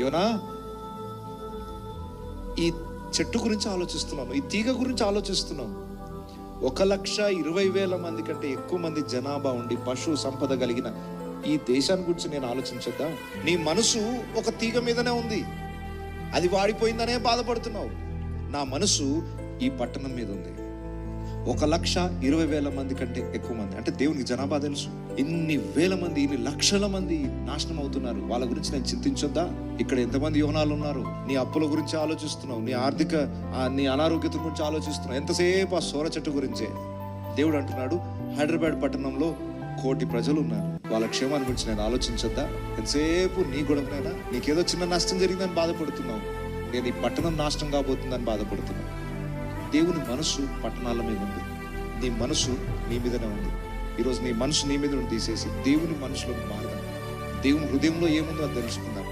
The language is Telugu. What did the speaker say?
యోనా, ఈ చెట్టు గురించి ఆలోచిస్తున్నాను, ఈ తీగ గురించి ఆలోచిస్తున్నాను. 1,20,000 మంది కంటే ఎక్కువ మంది జనాభా ఉండి పశు సంపద కలిగిన ఈ దేశాన్ని గురించి నేను ఆలోచించొద్దా? నీ మనసు ఒక తీగ మీదనే ఉంది, అది వాడిపోయిందనే బాధపడుతున్నావు. నా మనసు ఈ పట్టణం మీద ఉంది. 1,20,000 మంది కంటే ఎక్కువ మంది, అంటే దేవునికి జనాభా తెలుసు. ఇన్ని వేల మంది, ఇన్ని లక్షల మంది నాశనం అవుతున్నారు. వాళ్ళ గురించి నేను చింతించొద్దా? ఇక్కడ ఎంతమంది యోనాలు ఉన్నారు. నీ అప్పుల గురించి ఆలోచిస్తున్నావు, నీ ఆర్థిక నీ అనారోగ్యత గురించి ఆలోచిస్తున్నావు, ఎంతసేపు ఆ సోర చెట్టు గురించే. దేవుడు అంటున్నాడు, హైదరాబాద్ పట్టణంలో 1 కోటి ప్రజలు ఉన్నారు, వాళ్ళ క్షేమాన్ని గురించి నేను ఆలోచించొద్దా? ఎంతసేపు నీ గొడవనైనా, నీకేదో చిన్న నష్టం జరిగిందని బాధపడుతున్నావు, నేను ఈ పట్టణం నాశనం కాబోతుందని బాధపడుతున్నావు. దేవుని మనసు పట్టణాల మీద ఉంది, నీ మనసు నీ మీదనే ఉంది. ఈరోజు నీ మనసు నీ మీద తీసేసి దేవుని మనసులో మారదాం. దేవుని హృదయంలో ఏముందో అది తెలుసుకుందాం.